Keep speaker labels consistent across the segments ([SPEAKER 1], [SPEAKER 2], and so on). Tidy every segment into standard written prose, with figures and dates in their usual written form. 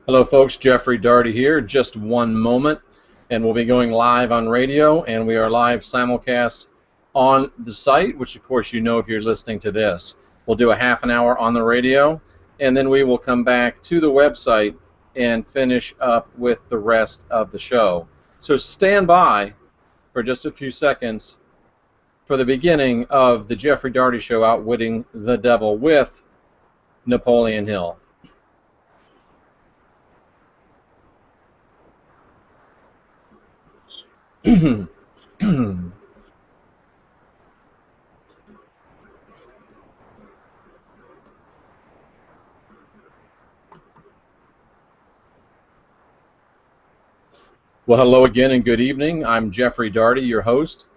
[SPEAKER 1] Hello folks, Jeffrey Daugherty here. Just one moment and we'll be going live on radio, and we are live simulcast on the site, which of course you know if you're listening to this. We'll do a half an hour on the radio, and then we will come back to the website and finish up with the rest of the show. So stand by for just a few seconds for the beginning of the Jeffrey Daugherty Show, Outwitting the Devil with Napoleon Hill. Well, hello again and good evening. I'm Jeffrey Daugherty, your host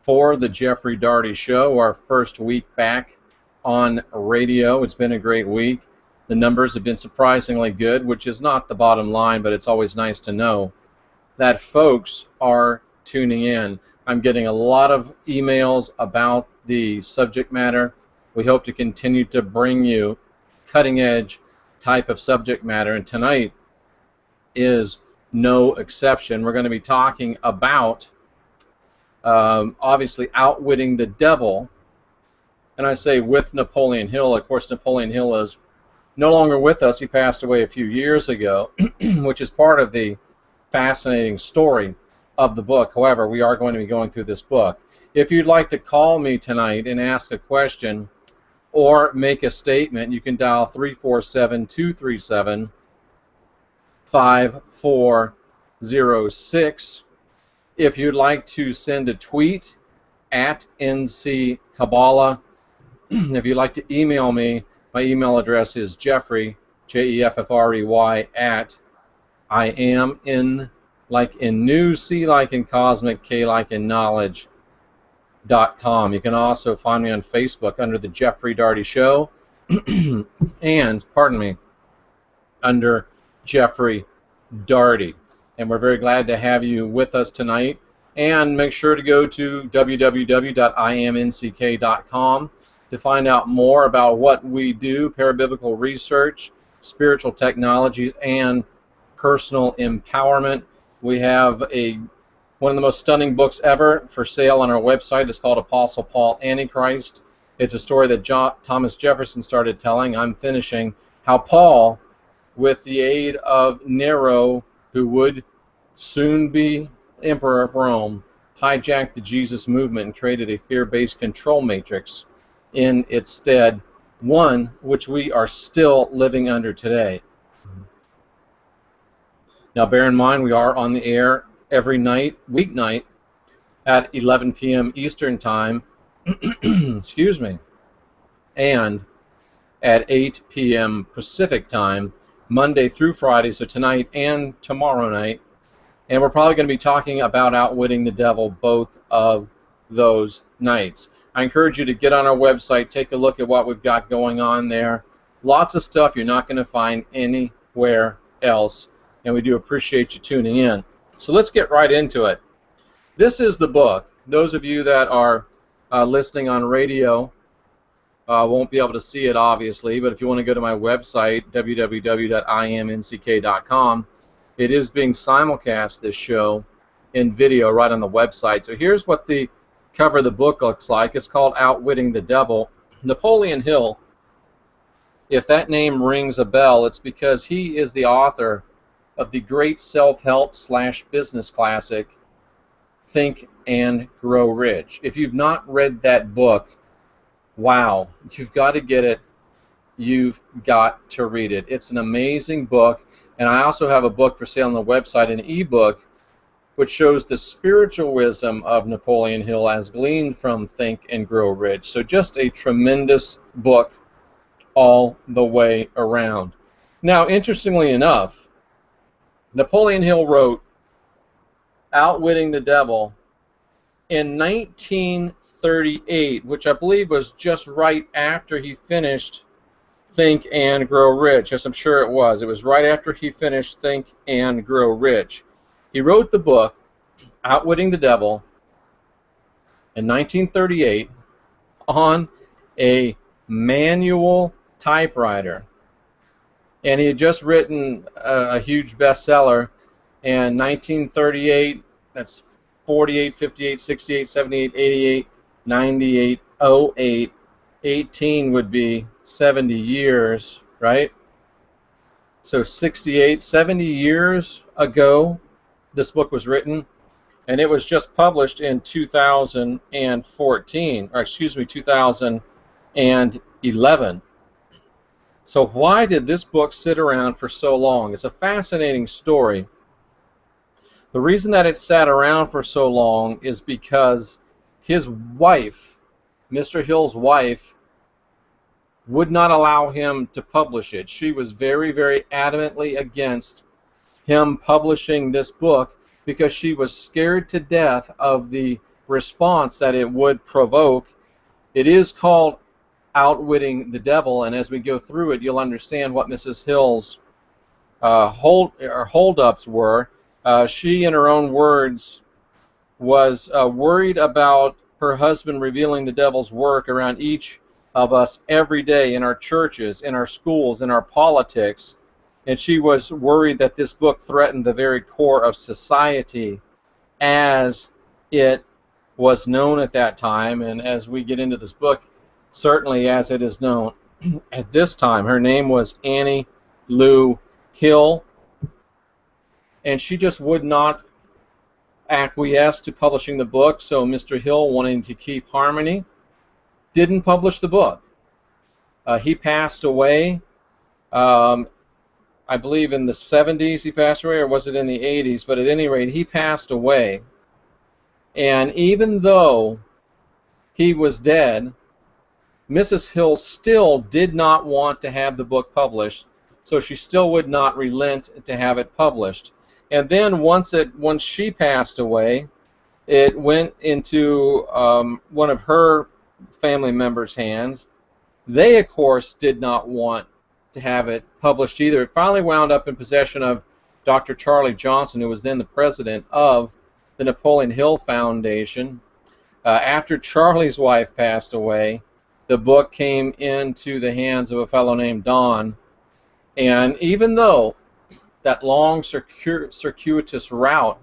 [SPEAKER 1] for the Jeffrey Daugherty Show, our first week back on radio. It's been a great week. The numbers have been surprisingly good, which is not the bottom line, but it's always nice to know that folks are tuning in. I'm getting a lot of emails about the subject matter. We hope to continue to bring you cutting-edge type of subject matter, and tonight is no exception. We're going to be talking about, obviously, outwitting the devil, and I say with Napoleon Hill. Of course, Napoleon Hill is no longer with us. He passed away a few years ago, which is part of the fascinating story of the book. However, we are going to be going through this book. If you'd like to call me tonight and ask a question or make a statement, you can dial 347-237-5406. If you'd like to send a tweet at NC Kabbalah, if you'd like to email me, my email address is Jeffrey, Jeffrey, at I am in, like in news, C like in cosmic, K like in knowledge.com. You can also find me on Facebook under the Jeffrey Daugherty Show and, pardon me, under Jeffrey Daugherty. And we're very glad to have you with us tonight. And make sure to go to www.imnck.com to find out more about what we do, parabiblical research, spiritual technologies, and personal empowerment. We have one of the most stunning books ever for sale on our website. It's called Apostle Paul Antichrist. It's a story that Thomas Jefferson started telling. I'm finishing how Paul, with the aid of Nero, who would soon be emperor of Rome, hijacked the Jesus movement and created a fear-based control matrix in its stead, one which we are still living under today. Now, bear in mind, we are on the air every night, weeknight, at 11 p.m. Eastern Time, excuse me, and at 8 p.m. Pacific Time, Monday through Friday, so tonight and tomorrow night. And we're probably going to be talking about outwitting the devil both of those nights. I encourage you to get on our website, take a look at what we've got going on there. Lots of stuff you're not going to find anywhere else, and we do appreciate you tuning in. So let's get right into it. This is the book. Those of you that are listening on radio won't be able to see it, obviously, but if you want to go to my website, www.imnck.com, it is being simulcast, this show, in video right on the website. So here's what the cover of the book looks like. It's called Outwitting the Devil. Napoleon Hill, if that name rings a bell, it's because he is the author of the great self-help / business classic, Think and Grow Rich. If you've not read that book, wow, you've got to get it. You've got to read it. It's an amazing book, and I also have a book for sale on the website, an ebook, which shows the spiritual wisdom of Napoleon Hill as gleaned from Think and Grow Rich. So just a tremendous book all the way around. Now, interestingly enough, Napoleon Hill wrote Outwitting the Devil in 1938, which I believe was just right after he finished Think and Grow Rich. Yes, I'm sure it was. It was right after he finished Think and Grow Rich. He wrote the book, Outwitting the Devil, in 1938 on a manual typewriter. and he had just written a huge bestseller in 1938. That's 48, 58, 68, 78, 88, 98, 08. 18 would be 70 years, right? So 68, 70 years ago, this book was written, and it was just published in 2014, or excuse me, 2011. So why did this book sit around for so long? It's a fascinating story. The reason that it sat around for so long is because his wife, Mr. Hill's wife, would not allow him to publish it. She was very, very adamantly against him publishing this book because she was scared to death of the response that it would provoke. It is called Outwitting the Devil, and as we go through it, you'll understand what Mrs. Hill's holdups were. She, in her own words, was worried about her husband revealing the devil's work around each of us every day in our churches, in our schools, in our politics, and she was worried that this book threatened the very core of society as it was known at that time, and as we get into this book, certainly as it is known at this time. Her name was Annie Lou Hill, and she just would not acquiesce to publishing the book, so Mr. Hill, wanting to keep harmony, didn't publish the book. He passed away, I believe in the 70s he passed away, or was it in the 80s, but at any rate, he passed away. And even though he was dead, Mrs. Hill still did not want to have the book published, so she still would not relent to have it published. And then once she passed away, it went into one of her family members' hands. They, of course, did not want to have it published either. It finally wound up in possession of Dr. Charlie Johnson, who was then the president of the Napoleon Hill Foundation. After Charlie's wife passed away, the book came into the hands of a fellow named Don. And even though that long circuitous route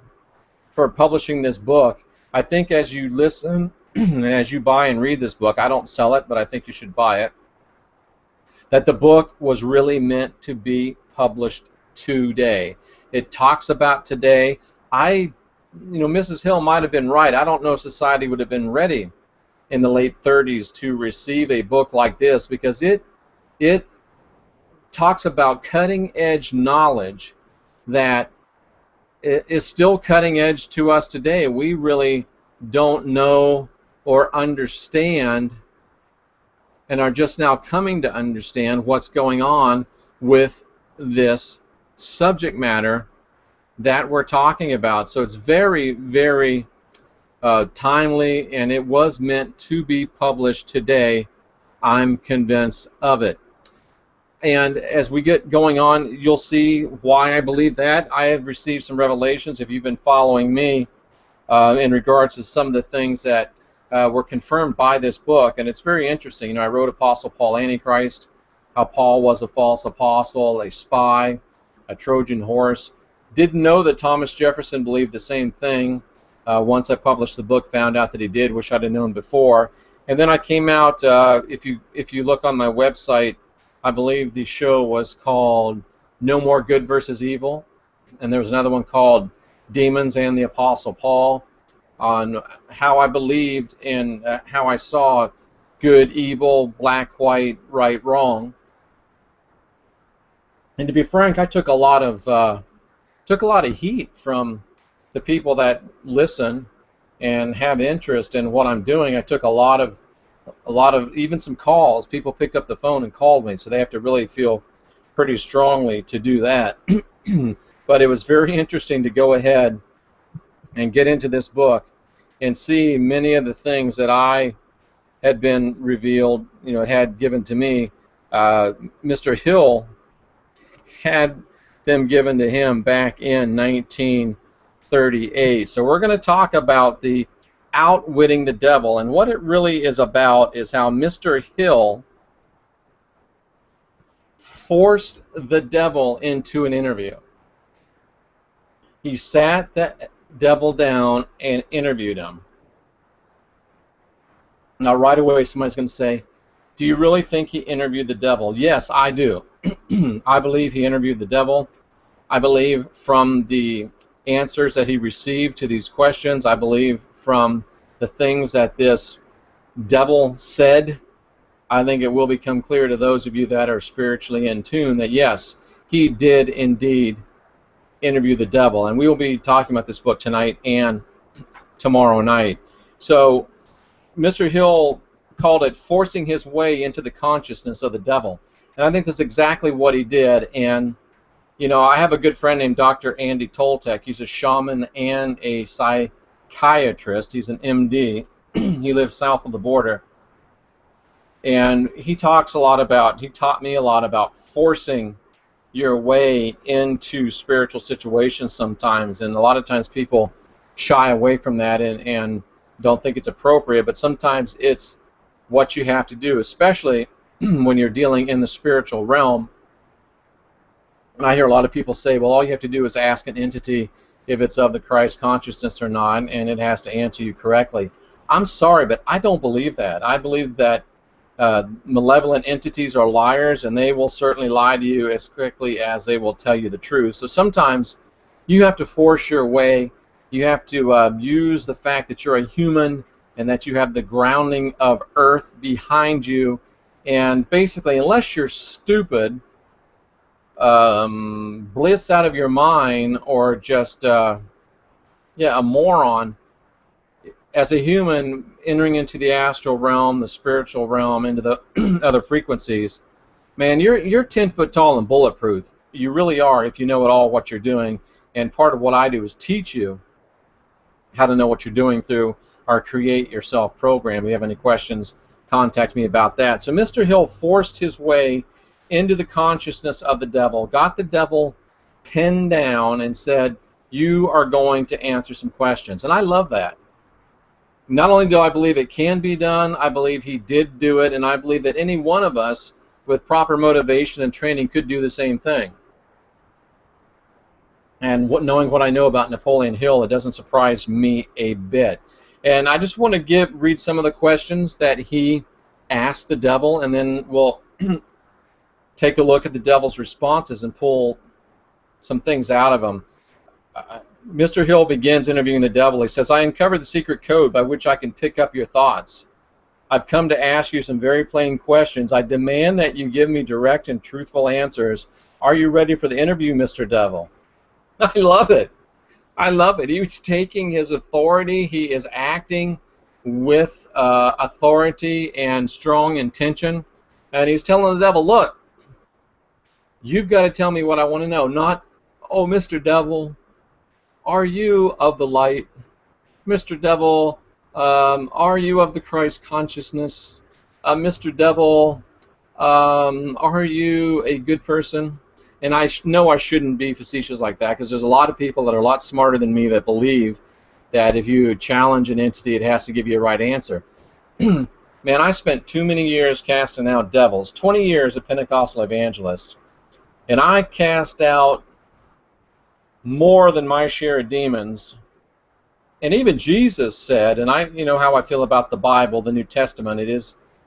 [SPEAKER 1] for publishing this book, I think as you listen and as you buy and read this book, I don't sell it, but I think you should buy it, that the book was really meant to be published today. It talks about today. Mrs. Hill might have been right. I don't know if society would have been ready in the late 30s to receive a book like this, because it talks about cutting-edge knowledge that is still cutting edge to us today. We really don't know or understand, and are just now coming to understand what's going on with this subject matter that we're talking about. So it's very, very timely, and it was meant to be published today. I'm convinced of it. And as we get going on, you'll see why I believe that. I have received some revelations, if you've been following me, in regards to some of the things that were confirmed by this book. And it's very interesting. I wrote Apostle Paul Antichrist, how Paul was a false apostle, a spy, a Trojan horse. Didn't know that Thomas Jefferson believed the same thing. Once I published the book, found out that he did. Wish I'd have known before. And then I came out, if you look on my website, I believe the show was called No More Good versus Evil, and there was another one called Demons and the Apostle Paul, on how I believed and how I saw good, evil, black, white, right, wrong. And to be frank, I took a lot of heat from the people that listen and have interest in what I'm doing. I took a lot of even some calls. People picked up the phone and called me, so they have to really feel pretty strongly to do that. But it was very interesting to go ahead and get into this book and see many of the things that I had been revealed, had given to me. Mr. Hill had them given to him back in 1938. So we're going to talk about the Outwitting the Devil, and what it really is about is how Mr. Hill forced the devil into an interview. He sat the devil down and interviewed him. Now, right away, somebody's going to say, do you really think he interviewed the devil? Yes, I do. I believe he interviewed the devil. I believe from the answers that he received to these questions, I believe from the things that this devil said, I think it will become clear to those of you that are spiritually in tune that yes, he did indeed interview the devil. And we will be talking about this book tonight and tomorrow night. So Mr. Hill called it forcing his way into the consciousness of the devil. And I think that's exactly what he did. And, you know, I have a good friend named Dr. Andy Toltek. He's a shaman and a psychiatrist. He's an MD. He lives south of the border. And he talks a lot about, he taught me a lot about forcing your way into spiritual situations sometimes. And a lot of times people shy away from that and don't think it's appropriate, but sometimes it's what you have to do, especially when you're dealing in the spiritual realm. And I hear a lot of people say, well, all you have to do is ask an entity if it's of the Christ consciousness or not, and it has to answer you correctly. I'm sorry, but I don't believe that. I believe that malevolent entities are liars, and they will certainly lie to you as quickly as they will tell you the truth. So sometimes you have to force your way. You have to use the fact that you're a human and that you have the grounding of earth behind you. And basically, unless you're stupid, blitzed out of your mind, or just a moron, as a human entering into the astral realm, the spiritual realm, into the other frequencies, man, you're 10 foot tall and bulletproof. You really are, if you know at all what you're doing. And part of what I do is teach you how to know what you're doing through our Create Yourself program. If you have any questions, contact me about that. So Mr. Hill forced his way into the consciousness of the devil, got the devil pinned down, and said, you are going to answer some questions. And I love that. Not only do I believe it can be done, I believe he did do it, and I believe that any one of us with proper motivation and training could do the same thing. And knowing what I know about Napoleon Hill, it doesn't surprise me a bit. And I just want to read some of the questions that he asked the devil, and then we'll take a look at the devil's responses and pull some things out of them. Mr. Hill begins interviewing the devil. He says, I uncovered the secret code by which I can pick up your thoughts. I've come to ask you some very plain questions. I demand that you give me direct and truthful answers. Are you ready for the interview, Mr. Devil? I love it. I love it. He's taking his authority. He is acting with authority and strong intention. And he's telling the devil, look, you've got to tell me what I want to know. Not, oh, Mr. Devil, are you of the light? Mr. Devil, are you of the Christ consciousness? Mr. Devil, are you a good person? And I know I shouldn't be facetious like that, because there's a lot of people that are a lot smarter than me that believe that if you challenge an entity, it has to give you a right answer. Man, I spent too many years casting out devils, 20 years as a Pentecostal evangelist, and I cast out more than my share of demons. And even Jesus said, and you know how I feel about the Bible, the New Testament,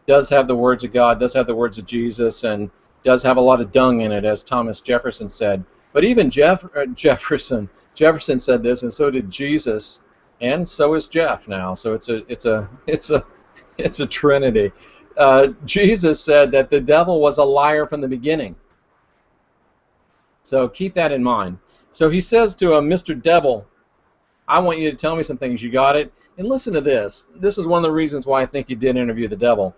[SPEAKER 1] does have the words of God, does have the words of Jesus, and does have a lot of dung in it, as Thomas Jefferson said. But even Jefferson said this, and so did Jesus, and so is Jeff now. So it's a trinity. Jesus said that the devil was a liar from the beginning. So keep that in mind. So he says to him, Mr. Devil, I want you to tell me some things. You got it? And listen to this. This is one of the reasons why I think you did interview the devil.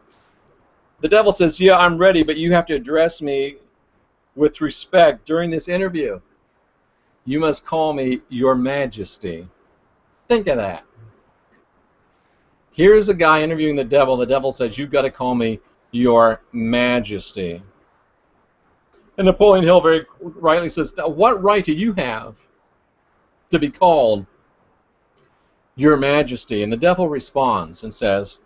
[SPEAKER 1] The devil says, yeah, I'm ready, but you have to address me with respect during this interview. You must call me Your Majesty. Think of that. Here's a guy interviewing the devil. The devil says, you've got to call me Your Majesty. And Napoleon Hill very rightly says, what right do you have to be called Your Majesty? And the devil responds and says,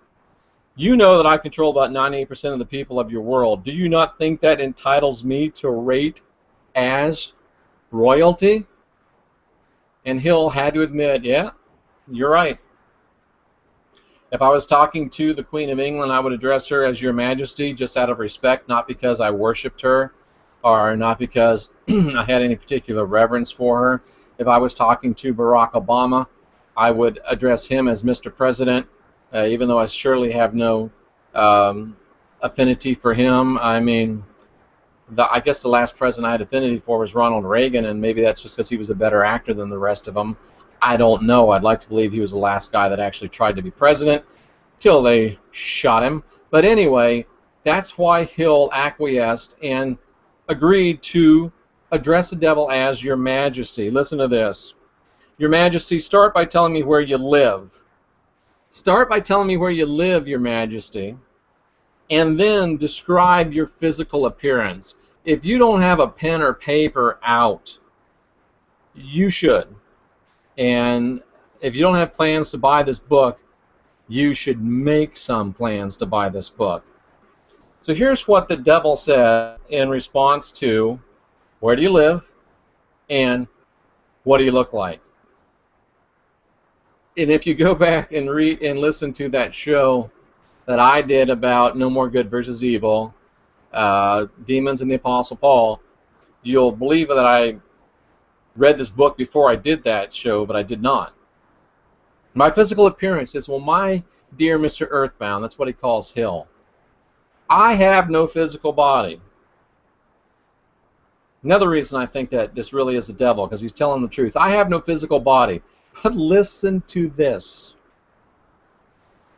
[SPEAKER 1] You know that I control about 98% of the people of your world. Do you not think that entitles me to rate as royalty? And Hill had to admit, yeah, you're right. If I was talking to the Queen of England, I would address her as Your Majesty, just out of respect, not because I worshipped her or not because I had any particular reverence for her. If I was talking to Barack Obama, I would address him as Mr. President, even though I surely have no affinity for him. I mean, I guess the last president I had affinity for was Ronald Reagan, and maybe that's just because he was a better actor than the rest of them. I don't know. I'd like to believe he was the last guy that actually tried to be president till they shot him. But anyway, that's why Hill acquiesced and agreed to address the devil as Your Majesty. Listen to this. Your Majesty, start by telling me where you live. Start by telling me where you live, Your Majesty, and then describe your physical appearance. If you don't have a pen or paper out, you should. And if you don't have plans to buy this book, you should make some plans to buy this book. So here's what the devil said in response to, where do you live and what do you look like? And if you go back and read and listen to that show that I did about No More Good versus Evil, Demons and the Apostle Paul, you'll believe that I read this book before I did that show, but I did not. My physical appearance is, well, my dear Mr. Earthbound, that's what he calls Hill, I have no physical body. Another reason I think that this really is the devil, because he's telling the truth. I have no physical body. But listen to this.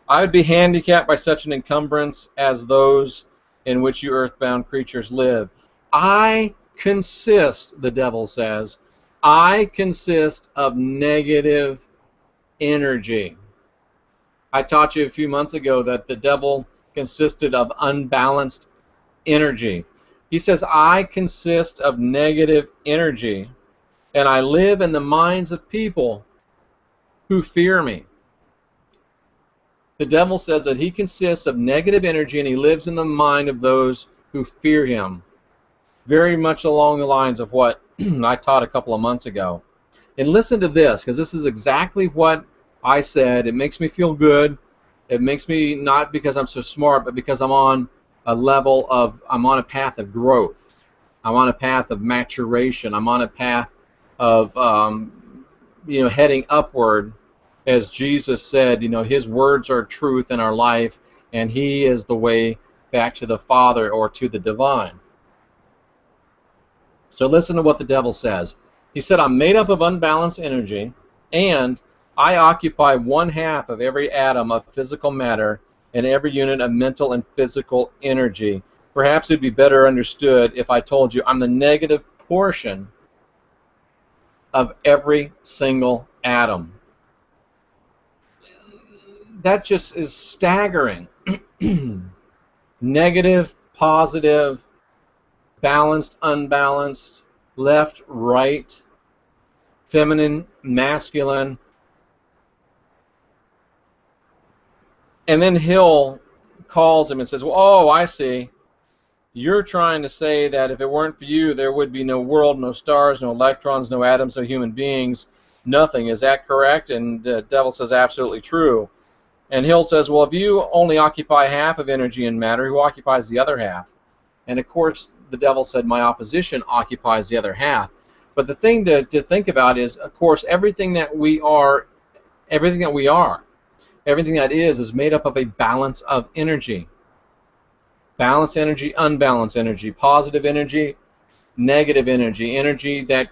[SPEAKER 1] I would be handicapped by such an encumbrance as those in which you earthbound creatures live. I consist, the devil says, I consist of negative energy. I taught you a few months ago that the devil consisted of unbalanced energy. He says, I consist of negative energy, and I live in the minds of people who fear me. The devil says that he consists of negative energy, and he lives in the mind of those who fear him. Very much along the lines of what I taught a couple of months ago. And listen to this, because this is exactly what I said. It makes me feel good. It makes me, not because I'm so smart, but because I'm on a level of, I'm on a path of growth. I'm on a path of maturation. I'm on a path of, heading upward. As Jesus said, his words are truth in our life, and he is the way back to the Father or to the divine. So listen to what the devil says. He said, I'm made up of unbalanced energy, and I occupy 1/2 of every atom of physical matter and every unit of mental and physical energy. Perhaps it would be better understood if I told you I'm the negative portion of every single atom. That just is staggering. Negative, positive, balanced, unbalanced, left, right, feminine, masculine. And then Hill calls him and says, well, oh, I see. You're trying to say that if it weren't for you, there would be no world, no stars, no electrons, no atoms, no human beings, nothing. Is that correct? And the devil says, absolutely true. And Hill says, well, if you only occupy half of energy and matter, who occupies the other half? And of course, the devil said, my opposition occupies the other half. But the thing to think about is, of course, everything that is made up of a balance of energy. Balanced energy, unbalanced energy, positive energy, negative energy. Energy that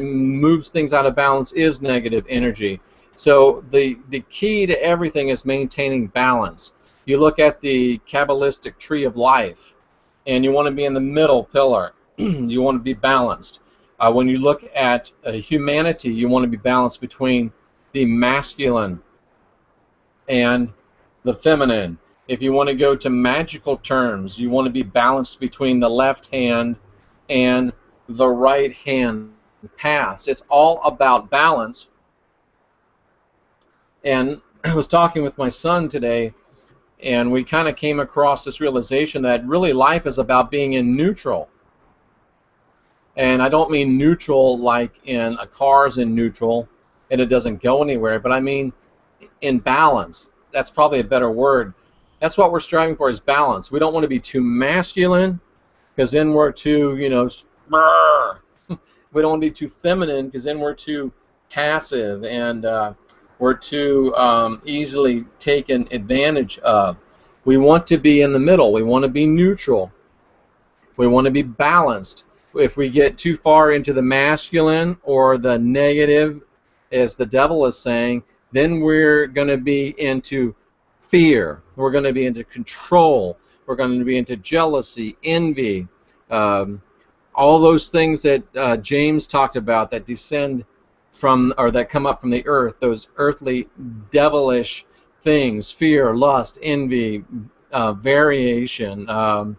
[SPEAKER 1] moves things out of balance is negative energy. So the key to everything is maintaining balance. You look at the Kabbalistic tree of life, and you want to be in the middle pillar. You want to be balanced. When you look at humanity, you want to be balanced between the masculine and the feminine. If you want to go to magical terms, you want to be balanced between the left hand and the right hand paths. It's all about balance. And I was talking with my son today, and we kind of came across this realization that really life is about being in neutral. And I don't mean neutral like in a car's in neutral and it doesn't go anywhere, but I mean in balance. That's probably a better word. That's what we're striving for, is balance. We don't want to be too masculine, because then we're too, we don't want to be too feminine, because then we're too passive, and we're too easily taken advantage of. We want to be in the middle. We want to be neutral. We want to be balanced. If we get too far into the masculine or the negative, as the devil is saying, then we're going to be into fear. We're going to be into control. We're going to be into jealousy, envy, all those things that James talked about that descend from, or that come up from the earth, those earthly, devilish things: fear, lust, envy, variation.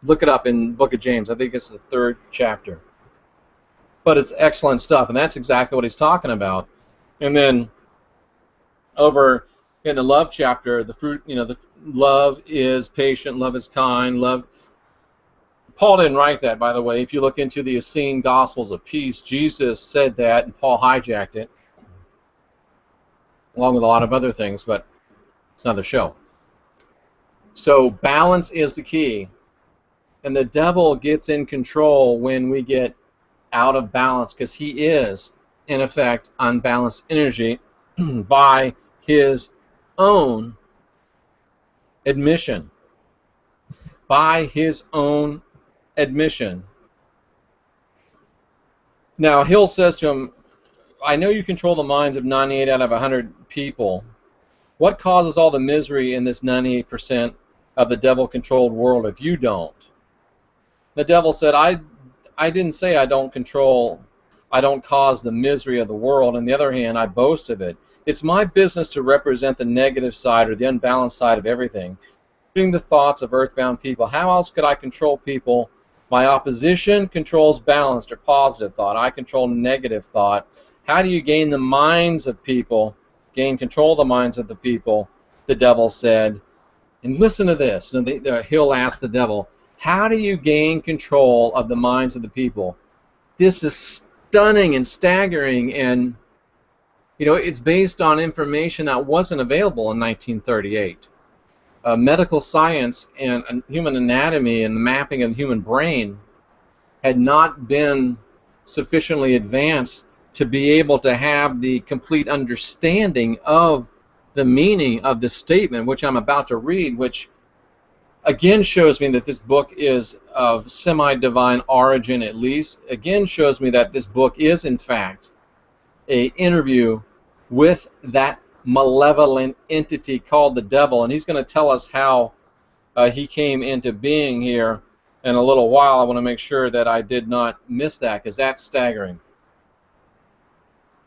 [SPEAKER 1] Look it up in the book of James. I think it's the 3rd chapter. But it's excellent stuff, and that's exactly what he's talking about. And then over in the love chapter, the fruit, the love is patient, love is kind, love. Paul didn't write that, by the way. If you look into the Essene Gospels of Peace, Jesus said that, and Paul hijacked it, along with a lot of other things, but it's another show. So balance is the key. And the devil gets in control when we get out of balance, because he is, in effect, unbalanced energy by his own admission. By his own admission. Now, Hill says to him, I know you control the minds of 98 out of 100 people. What causes all the misery in this 98% of the devil-controlled world if you don't? The devil said, I didn't say I don't cause the misery of the world. On the other hand, I boast of it. It's my business to represent the negative side, or the unbalanced side of everything, including the thoughts of earthbound people. How else could I control people? My opposition controls balanced or positive thought. I control negative thought. How do you gain the minds of people, gain control of the minds of the people? The devil said. And listen to this. And Hill asked the devil, how do you gain control of the minds of the people? This is stunning and staggering, and it's based on information that wasn't available in 1938. Medical science and human anatomy and the mapping of the human brain had not been sufficiently advanced to be able to have the complete understanding of the meaning of this statement, which I'm about to read, which again shows me that this book is of semi-divine origin, at least. Again shows me that this book is, in fact, an interview with that malevolent entity called the devil, and he's going to tell us how he came into being here in a little while. I want to make sure that I did not miss that, because that's staggering.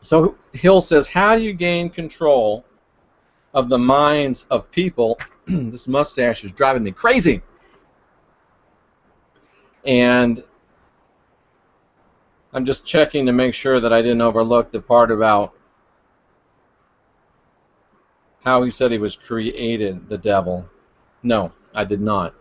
[SPEAKER 1] So Hill says, how do you gain control of the minds of people? This mustache is driving me crazy. And I'm just checking to make sure that I didn't overlook the part about how he said he was created, the devil. No, I did not.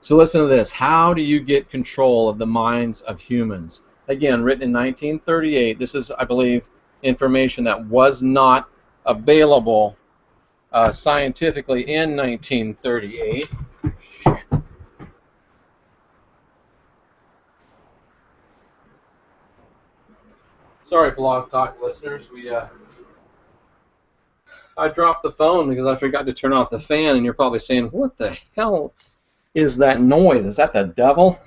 [SPEAKER 1] So listen to this. How do you get control of the minds of humans? Again, written in 1938. This is, I believe, information that was not available scientifically in 1938. Sorry, Blog Talk listeners. I dropped the phone because I forgot to turn off the fan, and you're probably saying, what the hell is that noise? Is that the devil?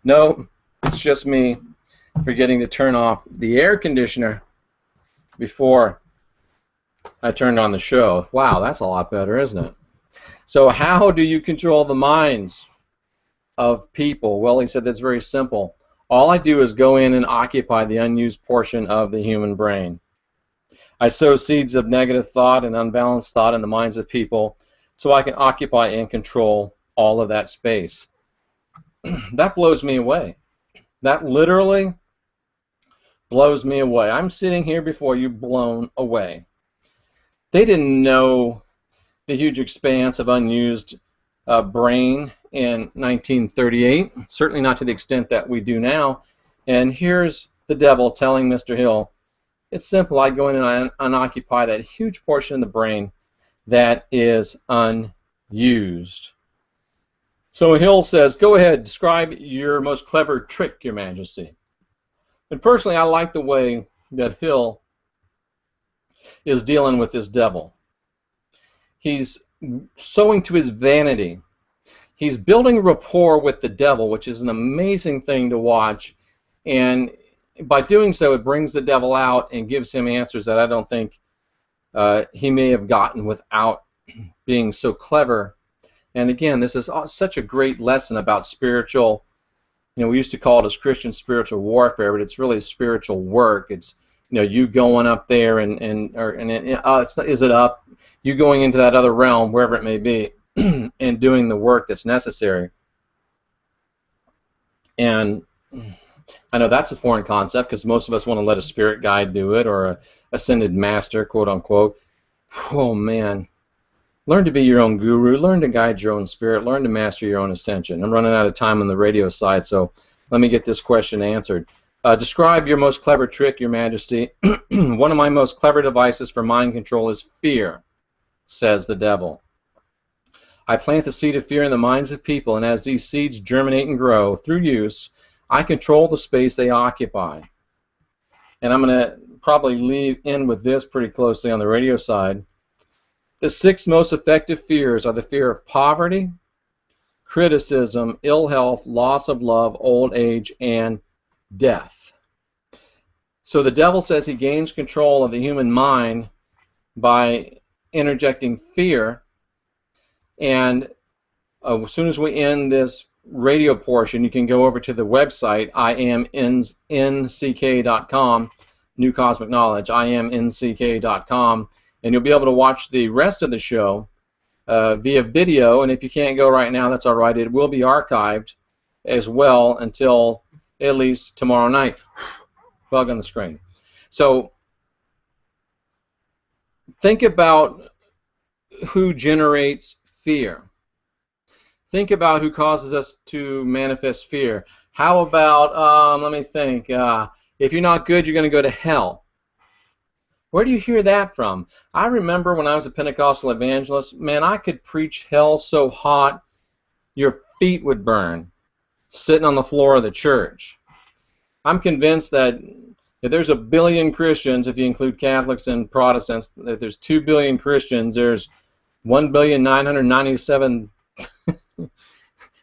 [SPEAKER 1] No, it's just me forgetting to turn off the air conditioner before I turned on the show. Wow, that's a lot better, isn't it? So how do you control the minds of people? Well, he said that's very simple. All I do is go in and occupy the unused portion of the human brain. I sow seeds of negative thought and unbalanced thought in the minds of people so I can occupy and control all of that space. That blows me away. That literally blows me away. I'm sitting here before you blown away. They didn't know the huge expanse of unused brain in 1938, certainly not to the extent that we do now. And here's the devil telling Mr. Hill, it's simple, I go in and I unoccupy that huge portion of the brain that is unused. So Hill says, go ahead, describe your most clever trick, Your Majesty. And personally, I like the way that Hill is dealing with this devil. He's sowing to his vanity. He's building rapport with the devil, which is an amazing thing to watch. And by doing so, it brings the devil out and gives him answers that I don't think he may have gotten without being so clever. And again, this is such a great lesson about spiritual, we used to call it as Christian spiritual warfare, but it's really spiritual work. It's, you going up there is it up? You going into that other realm, wherever it may be, and doing the work that's necessary. And I know that's a foreign concept because most of us want to let a spirit guide do it or a ascended master, quote unquote. Oh man. Learn to be your own guru. Learn to guide your own spirit. Learn to master your own ascension. I'm running out of time on the radio side, so let me get this question answered. Describe your most clever trick, Your Majesty. One of my most clever devices for mind control is fear, says the devil. I plant the seed of fear in the minds of people, and as these seeds germinate and grow through use, I control the space they occupy. And I'm going to probably end with this pretty closely on the radio side. The 6 most effective fears are the fear of poverty, criticism, ill health, loss of love, old age, and death. So the devil says he gains control of the human mind by interjecting fear. And as soon as we end this radio portion, you can go over to the website, imnck.com, New Cosmic Knowledge, imnck.com, and you'll be able to watch the rest of the show via video. And if you can't go right now, that's all right. It will be archived as well until at least tomorrow night. Bug on the screen. So think about who generates fear. Think about who causes us to manifest fear. How about, let me think, if you're not good, you're going to go to hell. Where do you hear that from? I remember when I was a Pentecostal evangelist, man, I could preach hell so hot your feet would burn sitting on the floor of the church. I'm convinced that if there's 1 billion Christians, if you include Catholics and Protestants, if there's 2 billion Christians, there's 1,997,000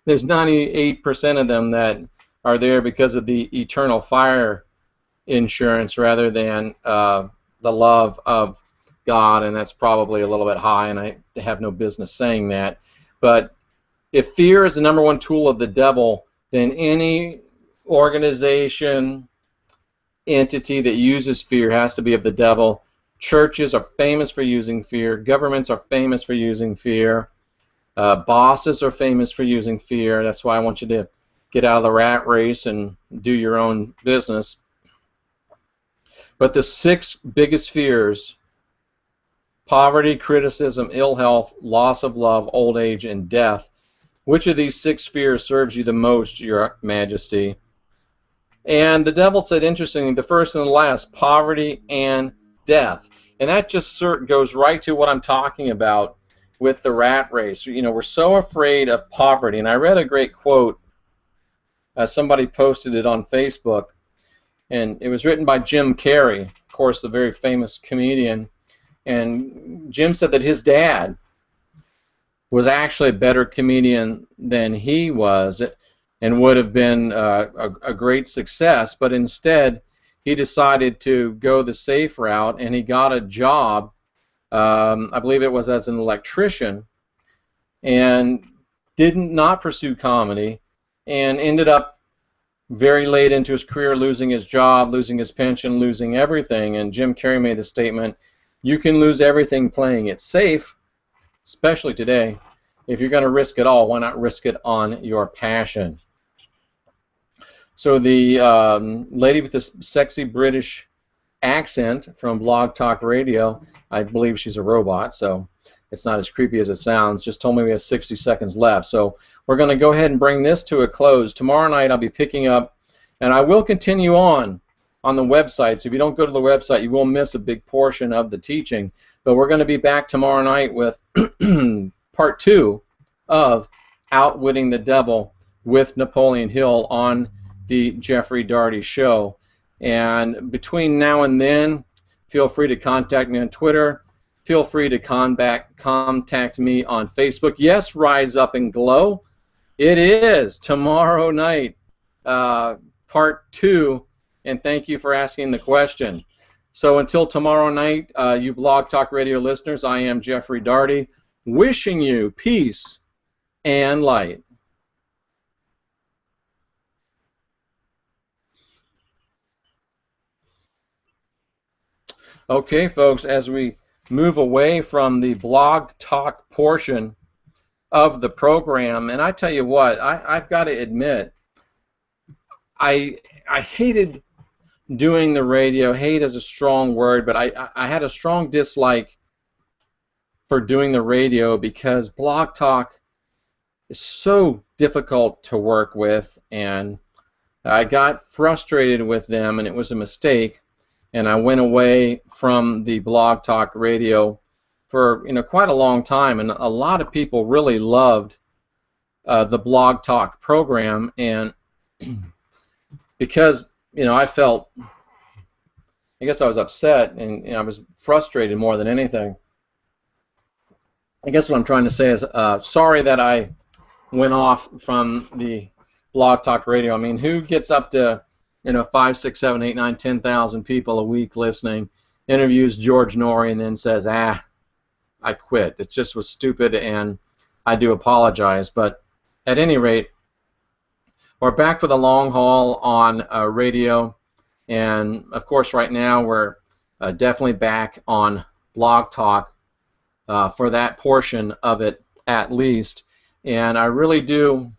[SPEAKER 1] there's 98% of them that are there because of the eternal fire insurance rather than the love of God, and that's probably a little bit high, and I have no business saying that. But if fear is the #1 tool of the devil, then any organization, entity that uses fear has to be of the devil. Churches are famous for using fear. Governments are famous for using fear. Bosses are famous for using fear. That's why I want you to get out of the rat race and do your own business. But the 6 biggest fears, poverty, criticism, ill health, loss of love, old age, and death, which of these 6 fears serves you the most, Your Majesty? And the devil said, interestingly, the first and the last, poverty and death. And that just goes right to what I'm talking about with the rat race. We're so afraid of poverty. And I read a great quote. Somebody posted it on Facebook. And it was written by Jim Carrey, of course, the very famous comedian. And Jim said that his dad was actually a better comedian than he was and would have been a great success. But instead, he decided to go the safe route, and he got a job, I believe it was as an electrician, and did not pursue comedy, and ended up very late into his career losing his job, losing his pension, losing everything. And Jim Carrey made the statement, you can lose everything playing it safe, especially today. If you're going to risk it all, why not risk it on your passion? So the lady with this sexy British Accent from Blog Talk Radio. I believe she's a robot, so it's not as creepy as it sounds. Just told me we have 60 seconds left. So we're going to go ahead and bring this to a close. Tomorrow night I'll be picking up, and I will continue on the website. So if you don't go to the website, you will miss a big portion of the teaching. But we're going to be back tomorrow night with part 2 of Outwitting the Devil with Napoleon Hill on the Jeffrey Daugherty Show. And between now and then, feel free to contact me on Twitter. Feel free to contact me on Facebook. Yes, Rise Up and Glow. It is tomorrow night, part 2, and thank you for asking the question. So until tomorrow night, you Blog Talk Radio listeners, I am Jeffrey Daugherty, wishing you peace and light. Okay, folks, as we move away from the Blog Talk portion of the program, and I tell you what, I've got to admit, I hated doing the radio. Hate is a strong word, but I had a strong dislike for doing the radio because Blog Talk is so difficult to work with, and I got frustrated with them, and it was a mistake. And I went away from the Blog Talk Radio for quite a long time, and a lot of people really loved the Blog Talk program, and because I felt, I guess I was upset and I was frustrated more than anything. I guess what I'm trying to say is sorry that I went off from the Blog Talk Radio. I mean, who gets up to 5, 6, 7, 8, 9, 10,000 people a week listening, interviews George Norrie, and then says, I quit. It just was stupid, and I do apologize. But at any rate, we're back for the long haul on radio, and of course right now we're definitely back on Blog Talk for that portion of it at least. And I really do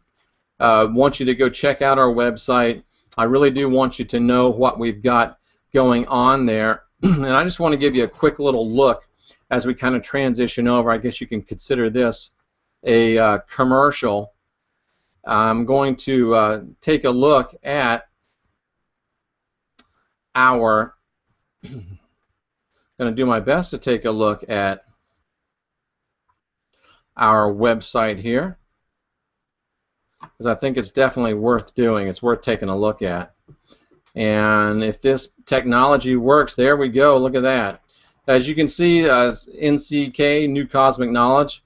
[SPEAKER 1] want you to go check out our website. I really do want you to know what we've got going on there. And I just want to give you a quick little look as we kind of transition over. I guess you can consider this a commercial. I'm going to take a look at our, going to do my best to take a look at our website here, because I think it's definitely worth doing. It's worth taking a look at. And if this technology works, there we go. Look at that. As you can see, NCK, New Cosmic Knowledge.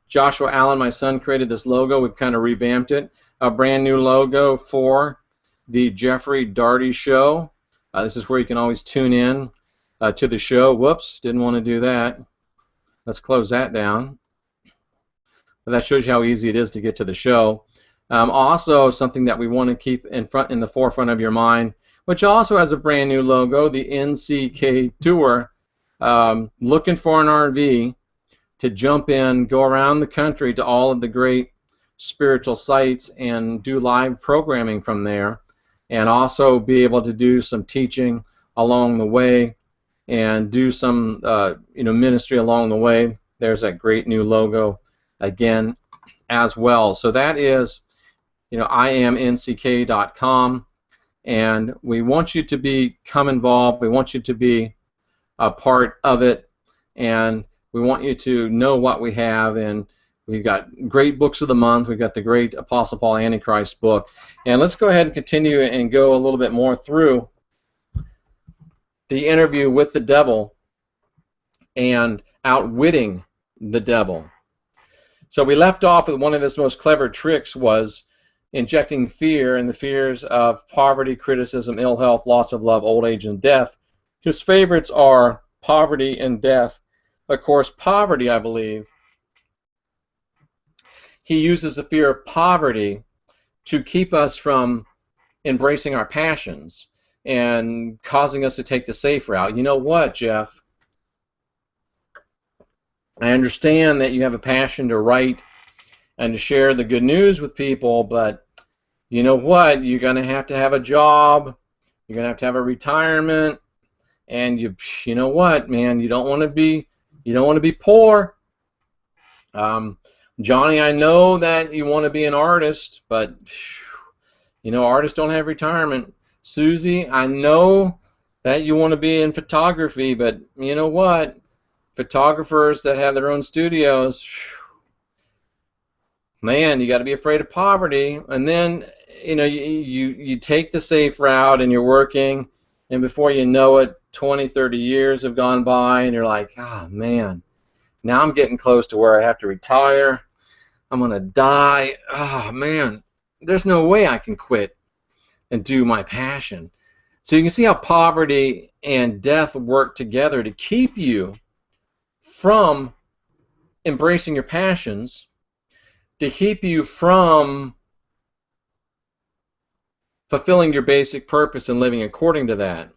[SPEAKER 1] Joshua Allen, my son, created this logo. We've kind of revamped it. A brand new logo for the Jeffrey Daugherty Show. This is where you can always tune in to the show. Whoops, didn't want to do that. Let's close that down. But that shows you how easy it is to get to the show. Also, something that we want to keep in the forefront of your mind, which also has a brand new logo, the NCK Tour. Looking for an RV to jump in, go around the country to all of the great spiritual sites and do live programming from there, and also be able to do some teaching along the way and do some ministry along the way. There's that great new logo again as well. So that is IamNCK.com, and we want you to become involved. We want you to be a part of it, and we want you to know what we have. And we've got great books of the month. We've got the great Apostle Paul Antichrist book. And let's go ahead and continue and go a little bit more through the interview with the devil and outwitting the devil. So we left off with one of his most clever tricks was injecting fear, and the fears of poverty, criticism, ill health, loss of love, old age, and death. His favorites are poverty and death. Of course, poverty, I believe, he uses the fear of poverty to keep us from embracing our passions and causing us to take the safe route. You know what, Jeff? I understand that you have a passion to write and to share the good news with people, but you know what? You're going to have a job. You're going to have a retirement, and you know what, man, you don't want to be poor. Johnny, I know that you want to be an artist, but artists don't have retirement. Susie, I know that you want to be in photography, but you know what? Photographers that have their own studios, man, you got to be afraid of poverty. And then, you take the safe route and you're working, and before you know it, 20, 30 years have gone by, and you're like, ah, man, now I'm getting close to where I have to retire. I'm going to die. Ah, man, there's no way I can quit and do my passion. So you can see how poverty and death work together to keep you from embracing your passions, to keep you from fulfilling your basic purpose and living according to that.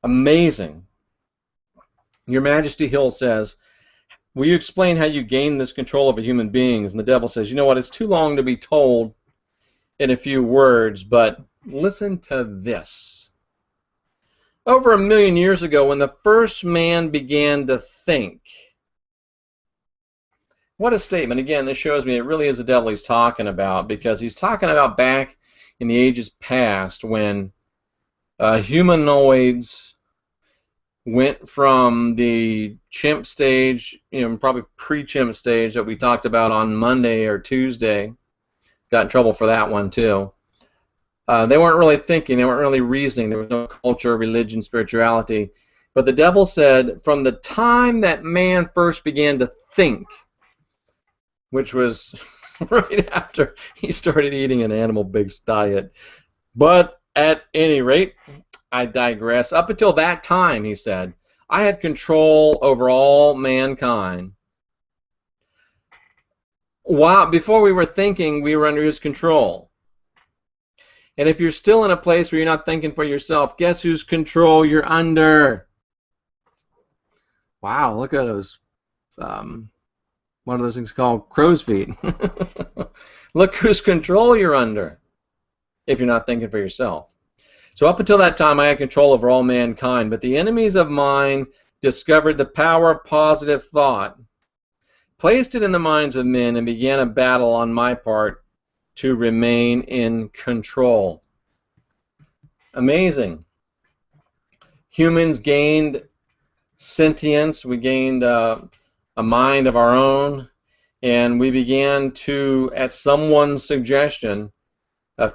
[SPEAKER 1] Amazing. Your Majesty Hill says, will you explain how you gain this control over human beings? And the devil says, you know what, it's too long to be told in a few words, but listen to this. Over 1 million years ago, when the first man began to think, what a statement. Again, this shows me it really is the devil he's talking about, because he's talking about back in the ages past when humanoids went from the chimp stage, probably pre-chimp stage that we talked about on Monday or Tuesday. Got in trouble for that one too. They weren't really thinking, they weren't really reasoning, there was no culture, religion, spirituality. But the devil said from the time that man first began to think, which was right after he started eating an animal-based diet. But at any rate, I digress. Up until that time, he said, I had control over all mankind. Wow, before we were thinking, we were under his control. And if you're still in a place where you're not thinking for yourself, guess whose control you're under? Wow, look at those, what are those things called? Crow's feet. Look whose control you're under if you're not thinking for yourself. So up until that time, I had control over all mankind, but the enemies of mine discovered the power of positive thought, placed it in the minds of men, and began a battle on my part to remain in control. Amazing. Humans gained sentience. We gained a mind of our own, and we began to, at someone's suggestion,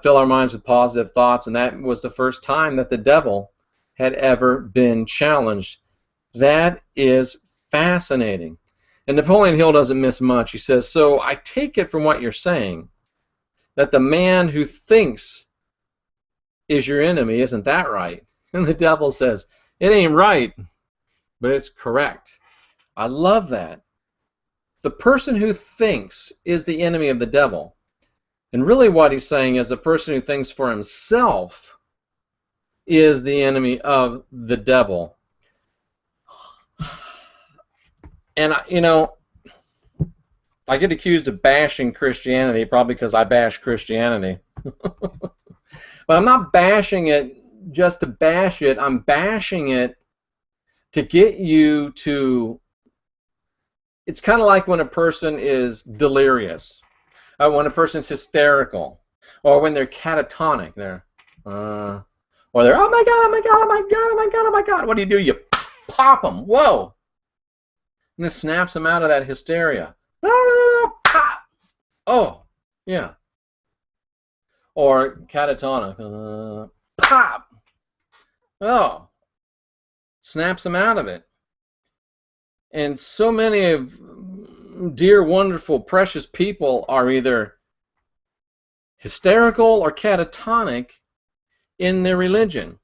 [SPEAKER 1] fill our minds with positive thoughts, and that was the first time that the devil had ever been challenged. That is fascinating. And Napoleon Hill doesn't miss much. He says, so I take it from what you're saying that the man who thinks is your enemy. Isn't that right? And the devil says, it ain't right, but it's correct. I love that. The person who thinks is the enemy of the devil. And really what he's saying is the person who thinks for himself is the enemy of the devil. And, I get accused of bashing Christianity, probably because I bash Christianity. But I'm not bashing it just to bash it. I'm bashing it to get you to... It's kind of like when a person is delirious, or when a person's hysterical, or when they're catatonic. Or they're, oh my God, oh my God, oh my God, oh my God, oh my God. What do? You pop them. Whoa. And this snaps them out of that hysteria. Pop. Oh, yeah. Or catatonic. Pop. Oh. Snaps them out of it. And so many of dear, wonderful, precious people are either hysterical or catatonic in their religion.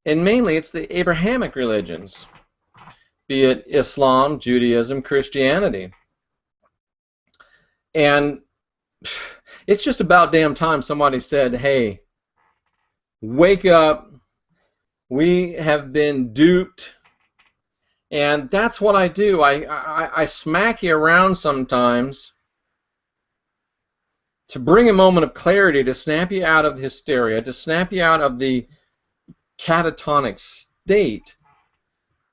[SPEAKER 1] And mainly it's the Abrahamic religions, be it Islam, Judaism, Christianity. And it's just about damn time somebody said, hey, wake up, we have been duped. And that's what I do. I smack you around sometimes to bring a moment of clarity, to snap you out of hysteria, to snap you out of the catatonic state,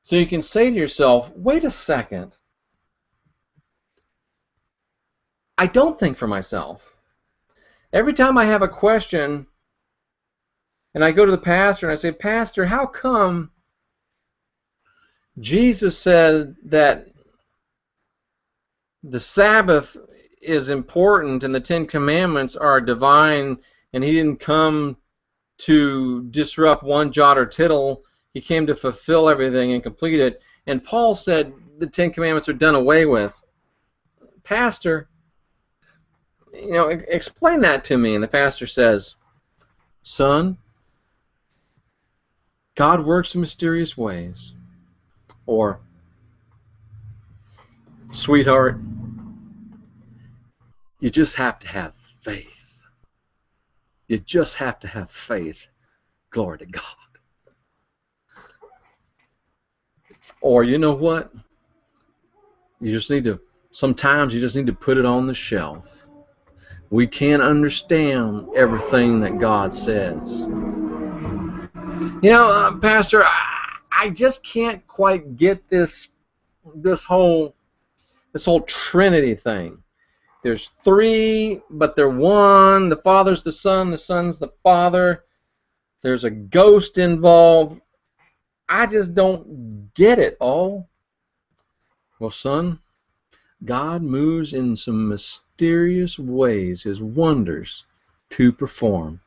[SPEAKER 1] so you can say to yourself, wait a second, I don't think for myself. Every time I have a question and I go to the pastor and I say, Pastor, how come Jesus said that the Sabbath is important and the Ten Commandments are divine, and he didn't come to disrupt one jot or tittle, he came to fulfill everything and complete it, and Paul said the Ten Commandments are done away with. Pastor, explain that to me. And the pastor says, son, God works in mysterious ways. Or, sweetheart, you just have to have faith. You just have to have faith. Glory to God. Or, you know what? Sometimes you just need to put it on the shelf. We can't understand everything that God says. Pastor, I just can't quite get this whole Trinity thing. There's three, but they're one. The Father's the Son, the Son's the Father. There's a ghost involved. I just don't get it all. Well, son, God moves in some mysterious ways, His wonders to perform.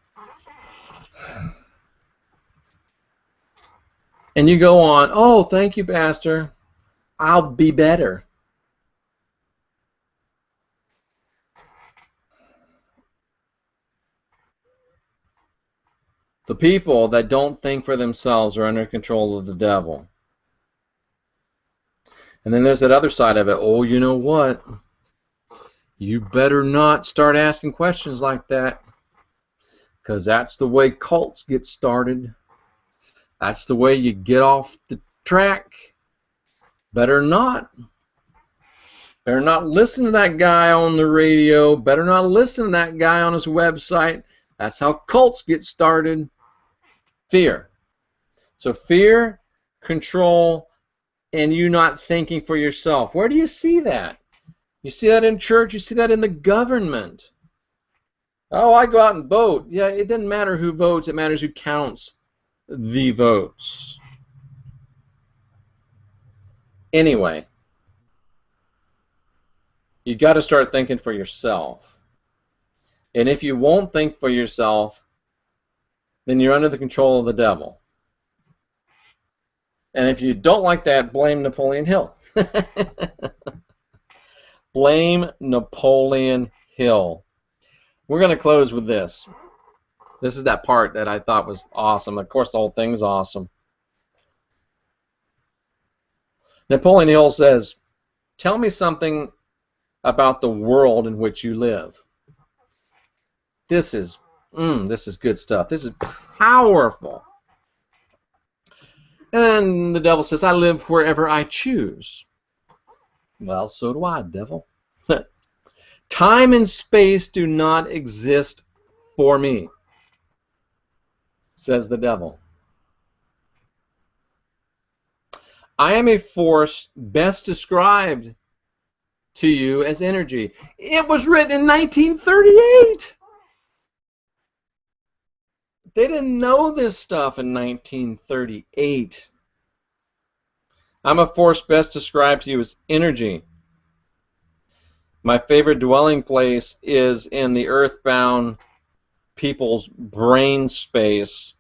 [SPEAKER 1] And you go on, oh, thank you, Pastor. I'll be better. The people that don't think for themselves are under control of the devil. And then there's that other side of it. Oh, you know what? You better not start asking questions like that, because that's the way cults get started. That's the way you get off the track. Better not. Better not listen to that guy on the radio. Better not listen to that guy on his website. That's how cults get started. Fear. So fear, control, and you not thinking for yourself. Where do you see that? You see that in church. You see that in the government. Oh, I go out and vote. Yeah, it doesn't matter who votes. It matters who counts the votes. Anyway, you got to start thinking for yourself. And if you won't think for yourself, then you're under the control of the devil. And if you don't like that, blame Napoleon Hill. Blame Napoleon Hill. We're going to close with this. This is that part that I thought was awesome. Of course, the whole thing's awesome. Napoleon Hill says, tell me something about the world in which you live. This is good stuff. This is powerful. And the devil says, I live wherever I choose. Well, so do I, devil. Time and space do not exist for me, says the devil. I am a force best described to you as energy. It was written in 1938. They didn't know this stuff in 1938. I'm a force best described to you as energy. My favorite dwelling place is in the earthbound people's brain space.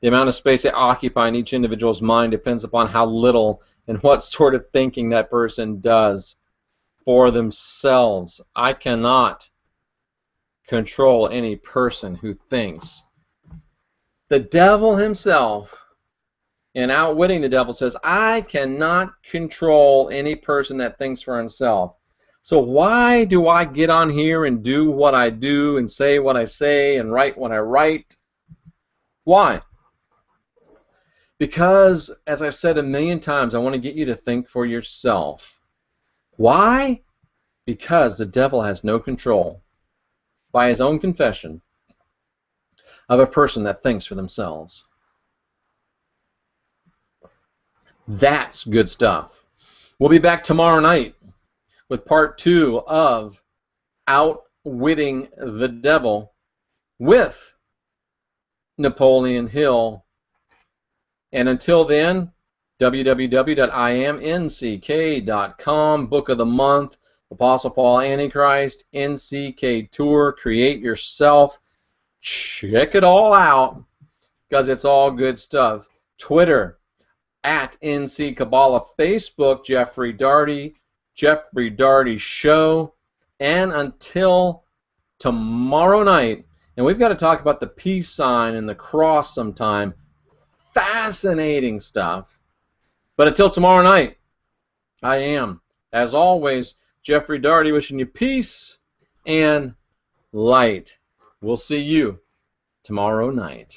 [SPEAKER 1] The amount of space they occupy in each individual's mind depends upon how little and what sort of thinking that person does for themselves. I cannot control any person who thinks. The devil himself, in Outwitting the Devil, says, I cannot control any person that thinks for himself. So why do I get on here and do what I do and say what I say and write what I write? Why? Because, as I've said a million times, I want to get you to think for yourself. Why? Because the devil has no control. by his own confession of a person that thinks for themselves. That's good stuff. We'll be back tomorrow night with part 2 of Outwitting the Devil with Napoleon Hill. And until then, www.imnck.com, Book of the Month, Apostle Paul Antichrist, NCK Tour, Create Yourself. Check it all out because it's all good stuff. Twitter, at NC Kabbalah, Facebook, Jeffrey Daugherty Show. And until tomorrow night, and we've got to talk about the peace sign and the cross sometime. Fascinating stuff. But until tomorrow night, I am, as always, Jeffrey Daugherty, wishing you peace and light. We'll see you tomorrow night.